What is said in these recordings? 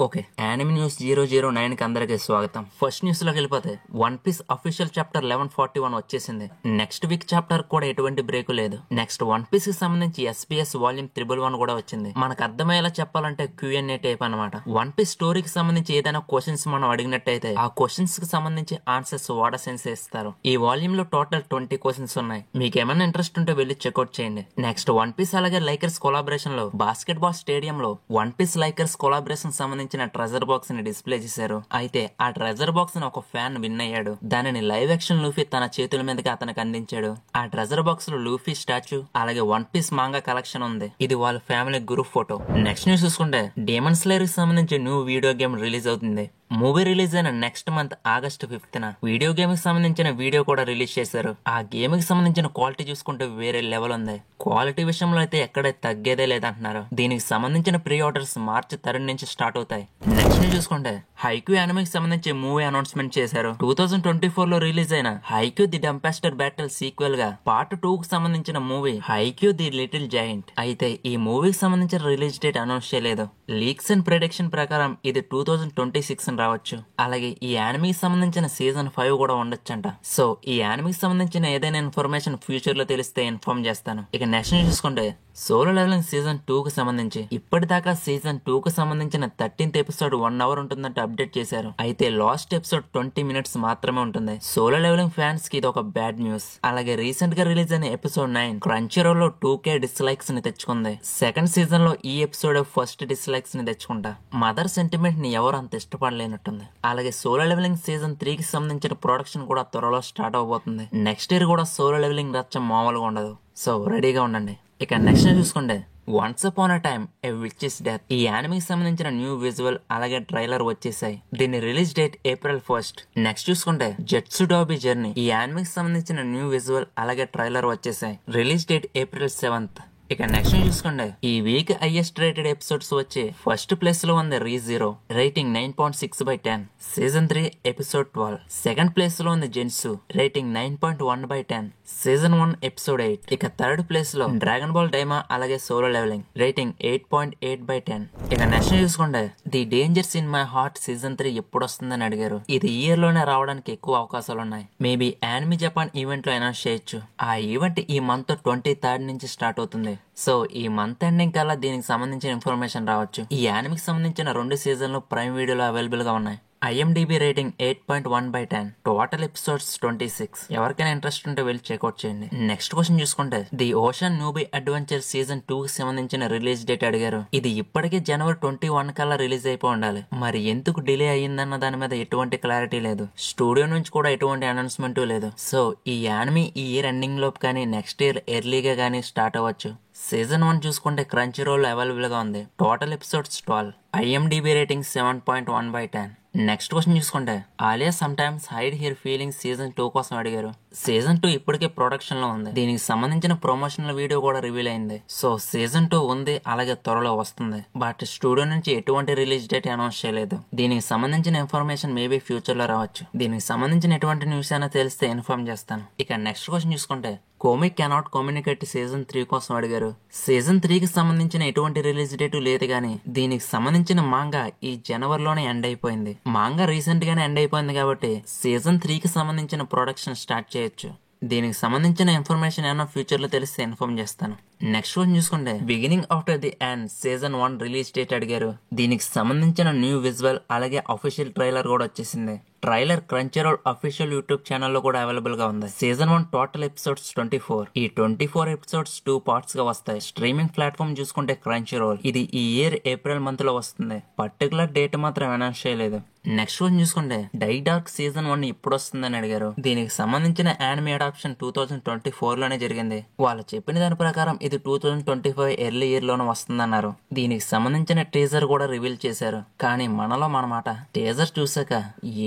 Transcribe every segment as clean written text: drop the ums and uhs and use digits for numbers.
Okay, anime news 009 కి అందరికీ స్వాగతం. ఫస్ట్ న్యూస్ లోకి వెళ్ళిపోతే వన్ పీస్ అఫీషియల్ చాప్టర్ 1141 వచ్చేసింది. నెక్స్ట్ వీక్ చాప్టర్ కూడా ఎటువంటి బ్రేక్ లేదు. నెక్స్ట్ వన్ పీస్ కి సంబంధించి SBS వాల్యూమ్ 111 కూడా వచ్చింది. మనకు అర్థమయ్యేలా చెప్పాలంటే Q&A టైప్ అనమాట. వన్ పీస్ స్టోరీకి సంబంధించి ఏదైనా క్వశ్చన్స్ మనం అడిగినట్టయితే ఆ క్వశ్చన్స్ కి సంబంధించి ఆన్సర్స్ వాడా సెన్స్ ఇస్తారు. ఈ వాల్యూమ్ లో టోటల్ 20 క్వశ్చన్స్ ఉన్నాయి. మీకు ఏమైనా ఇంట్రెస్ట్ ఉంటే వెళ్ళి చెక్అౌట్ చేయండి. నెక్స్ట్ వన్ పీస్ అలాగే లైకర్స్ కొలాబరేషన్ లో బాస్కెట్ బాల్ స్టేడియం లో వన్ పీస్ లైకర్స్ కొలాబరేషన్ సంబంధించిన ట్రెజర్ బాక్స్ ని డిస్ప్లే చేశారు. అయితే ఆ ట్రెజర్ బాక్స్ ని ఒక ఫ్యాన్ విన్ అయ్యాడు. దానిని లైవ్ యాక్షన్ లూఫీ తన చేతుల మీదకి అతనికి అందించాడు. ఆ ట్రెజర్ బాక్స్ లో లూఫీ స్టాచ్యూ అలాగే వన్ పీస్ మాంగా కలెక్షన్ ఉంది. ఇది వాళ్ళ family group photo. Next news చూసుకుంటే డీమన్ స్లేయర్ కి సంబంధించి న్యూ వీడియో గేమ్ రిలీజ్ అవుతుంది. మూవీ రిలీజ్ అయిన next month August 5th video game కి సంబంధించిన వీడియో కూడా రిలీజ్ చేశారు. ఆ గేమ్ కి సంబంధించిన క్వాలిటీ చూసుకుంటే వేరే లెవెల్ ఉంది. క్వాలిటీ విషయంలో అయితే ఎక్కడ తగ్గేదే లేదంటున్నారు. దీనికి సంబంధించిన ప్రీ ఆర్డర్స్ మార్చి 3 నుంచి స్టార్ట్ అవుతాయి. నెక్స్ట్ న్యూస్ చూసుకుంటే హైక్యూ యానిమేకి సంబంధించి మూవీ అనౌన్స్మెంట్ చేశారు. 2024 లో రిలీజ్ అయిన హైక్యూ ది డంపెస్టర్ బ్యాటిల్ సీక్వెల్ గా పార్ట్ 2 కి సంబంధించిన movie Haikyuu the little giant. అయితే ఈ మూవీకి సంబంధించిన రిలీజ్ డేట్ అనౌన్స్ చేయలేదు. లీక్స్ అండ్ ప్రెడిక్షన్ ప్రకారం ఇది 2026 రావచ్చు. అలాగే ఈ యానిమేకి సంబంధించిన సీజన్ 5 కూడా ఉండొచ్చంట. సో ఈ యానిమేకి సంబంధించిన ఏదైనా ఇన్ఫర్మేషన్ ఫ్యూచర్ లో తెలిస్తే ఇన్ఫార్మ్ చేస్తాను. ఇక నెక్స్ట్ చూసుకుంటే సోలో లెవెలింగ్ సీజన్ 2 కి సంబంధించి ఇప్పటిదాకా సీజన్ 2 కి సంబంధించిన 13th ఎపిసోడ్ 1 hour ఉంటుందంటే అప్డేట్ చేశారు. అయితే లాస్ట్ ఎపిసోడ్ 20 minutes మాత్రమే ఉంటుంది. సోలో లెవెలింగ్ ఫ్యాన్స్ కి ఇది ఒక బ్యాడ్ న్యూస్. అలాగే రీసెంట్ గా రిలీజ్ అయిన ఎపిసోడ్ 9 క్రంచీరోల్ లో 2K డిస్లైక్స్ ని తెచ్చుకుంది. సెకండ్ సీజన్ లో ఈ ఎపిసోడ్ ఫస్ట్ డిస్లైక్స్ ని తెచ్చుకుంటా. మదర్ సెంటిమెంట్ ని ఎవరు అంత ఇష్టపడలేనట్టుంది. అలాగే సోలో లెవెలింగ్ సీజన్ 3 కి సంబంధించిన ప్రొడక్షన్ కూడా త్వరలో స్టార్ట్ అవబోతుంది. నెక్స్ట్ ఇయర్ కూడా సోలో లెవెలింగ్ రచ్చ మామూలుగా ఉండదు. సో రెడీగా ఉండండి. ఇక నెక్స్ట్ చూసుకుంటే once upon a time a which is death ఈ యానిమేకి సంబంధించిన న్యూ విజువల్ అలాగే ట్రైలర్ వచ్చేసాయి. దీని release date April 1st. Next చూసుకుంటే జెట్సుడోబి జర్నీ ఈ యానిమేకి సంబంధించిన న్యూ విజువల్ అలాగే ట్రైలర్ వచ్చేసాయి. Release date April 7th. ఇక నెక్స్ట్ చూసుకోండి ఈ వీక్ హైయెస్ట్ రేటెడ్ ఎపిసోడ్స్ వచ్చి ఫస్ట్ ప్లేస్ లో ఉంది Re:Zero rating 9.6/10 season 3 episode 12. Second place లో ఉంది జెన్సు రేటింగ్ 9.1/10 సీజన్ 1 ఎపిసోడ్ 8. ఇక థర్డ్ ప్లేస్ లో డ్రాగన్ బాల్ డైమా అలాగే సోలో లెవెలింగ్ రేటింగ్ 8.8/10. ఇక నెక్స్ట్ చూసుకోండి the dangers in my heart season 3 ఎప్పుడు వస్తుందని అడిగారు. ఇది ఇయర్ లోనే రావడానికి ఎక్కువ అవకాశాలు ఉన్నాయి. మేబీ యానిమే జపాన్ ఈవెంట్ లో అనౌన్స్ చేయొచ్చు. ఆ ఈవెంట్ ఈ మంత్ 23rd నుంచి స్టార్ట్ అవుతుంది. సో ఈ మంత్ ఎండింగ్ కల్లా దీనికి సంబంధించిన ఇన్ఫర్మేషన్ రావచ్చు. ఈ యానిమేకి సంబంధించిన 2 సీజన్లు ప్రైమ్ వీడియోలో అవైలబుల్ గా ఉన్నాయి. IMDb rating 8.1/10 total episodes 26. ఎవరికైనా ఇంట్రెస్ట్ ఉంటే వెళ్ళి చెక్అౌట్ చేయండి. నెక్స్ట్ క్వశ్చన్ చూసుకుంటే ది ఓషన్ నూబీ అడ్వెంచర్ సీజన్ 2 కి సంబంధించిన రిలీజ్ డేట్ అడిగారు. ఇది ఇప్పటికే January 21 కల్లా రిలీజ్ అయిపోయి ఉండాలి. మరి ఎందుకు డిలే అయ్యిందన్న దాని మీద ఎటువంటి క్లారిటీ లేదు. స్టూడియో నుంచి కూడా ఎటువంటి అనౌన్స్మెంట్ లేదు. సో ఈ యానిమే ఈ ఇయర్ ఎండింగ్ లోపు కానీ నెక్స్ట్ ఇయర్ ఎర్లీగా కానీ స్టార్ట్ అవ్వచ్చు. సీజన్ 1 చూసుకుంటే క్రంచీరోల్ అవైలబుల్ గా ఉంది. Total episodes 12. IMDb rating 7.1/10. Next question చూసుకుంటే Alya sometimes hide her feelings season 2 కోసం అడిగారు. సీజన్ 2 ఇప్పటికే ప్రొడక్షన్ లో ఉంది. దీనికి సంబంధించిన ప్రమోషనల్ వీడియో కూడా రివీల్ అయింది. సో సీజన్ 2 ఉంది అలాగే త్వరలో వస్తుంది. బట్ స్టూడియో నుంచి ఎటువంటి రిలీజ్ డేట్ అనౌన్స్ చేయలేదు. దీనికి సంబంధించిన ఇన్ఫర్మేషన్ మేబీ ఫ్యూచర్ లో రావచ్చు. దీనికి సంబంధించిన ఎటువంటి న్యూస్ అయినా తెలిస్తే ఇన్ఫార్మ్ చేస్తాను. ఇక నెక్స్ట్ క్వశ్చన్ చూసుకుంటే కోమిక్ కెనాట్ కమ్యూనికేట్ సీజన్ 3 కోసం అడిగారు. సీజన్ 3 కి సంబంధించిన ఎటువంటి రిలీజ్ డేట్ లేదు కానీ దీనికి సంబంధించిన మాంగా ఈ జనవరిలోనే ఎండ్ అయిపోయింది. మాంగా రీసెంట్ గానే ఎండ్ అయిపోయింది కాబట్టి సీజన్ 3 కి సంబంధించిన ప్రొడక్షన్ స్టార్ట్ చేయొచ్చు. దీనికి సంబంధించిన ఇన్ఫర్మేషన్ ఏమైనా ఫ్యూచర్ లో తెలిస్తే ఇన్ఫార్మ్ చేస్తాను. నెక్స్ట్ వన్ చూసుకుంటే beginning after the end season 1 release date అడిగారు. దీనికి సంబంధించిన న్యూ విజువల్ అలాగే అఫీషియల్ ట్రైలర్ కూడా వచ్చేసింది. ట్రైలర్ క్రంచీరోల్ అఫీషియల్ యూట్యూబ్ ఛానల్ లో కూడా అవైలబుల్ గా ఉంది. Season 1 total episodes 24. ఈ 24 ఎపిసోడ్స్ 2 parts గా వస్తాయి. స్ట్రీమింగ్ ప్లాట్ఫామ్ చూసుకుంటే క్రంచీరోల్. ఇది ఈ ఇయర్ April month లో వస్తుంది. పర్టికులర్ డేట్ మాత్రం అనౌన్స్ చేయలేదు. నెక్స్ట్ వన్ చూసుకుంటే డై డార్క్ సీజన్ 1 ఇప్పుడు వస్తుందని అడిగారు. దీనికి సంబంధించిన యానిమే అడాప్షన్ 2024 లోనే జరిగింది. వాళ్ళు చెప్పిన దాని ప్రకారం ఇది 2025 ఎర్లీ ఇయర్ లోనే వస్తుందన్నారు. దీనికి సంబంధించిన టీజర్ కూడా రివీల్ చేశారు. కానీ మనలో మనమాట టీజర్ చూసాక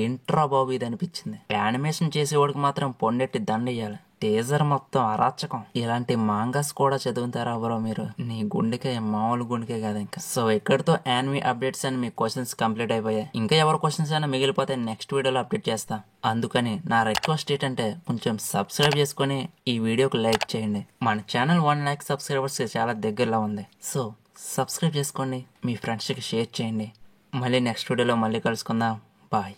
ఏంట్రా బాబు ఇది అనిపించింది. యానిమేషన్ చేసేవాడికి మాత్రం పొండెట్టి దండేయాలి. టీజర్ మొత్తం అరాచకం. ఇలాంటి మాంగాస్ కూడా చదువుతారా బ్రో మీరు? నీ గుండెకే మామూలు గుండెకే కాదు ఇంకా. సో ఇక్కడితో యానిమే అప్డేట్స్ అని మీ క్వశ్చన్స్ కంప్లీట్ అయిపోయాయి. ఇంకా ఎవరి క్వశ్చన్స్ అయినా మిగిలిపోతే నెక్స్ట్ వీడియోలో అప్డేట్ చేస్తా. అందుకని నా రిక్వెస్ట్ ఏంటంటే కొంచెం సబ్స్క్రైబ్ చేసుకుని ఈ వీడియోకి లైక్ చేయండి. మన ఛానల్ 1 lakh సబ్స్క్రైబర్స్ చాలా దగ్గరలో ఉంది. సో సబ్స్క్రైబ్ చేసుకోండి, మీ ఫ్రెండ్స్కి షేర్ చేయండి. మళ్ళీ నెక్స్ట్ వీడియోలో మళ్ళీ కలుసుకుందాం. బాయ్.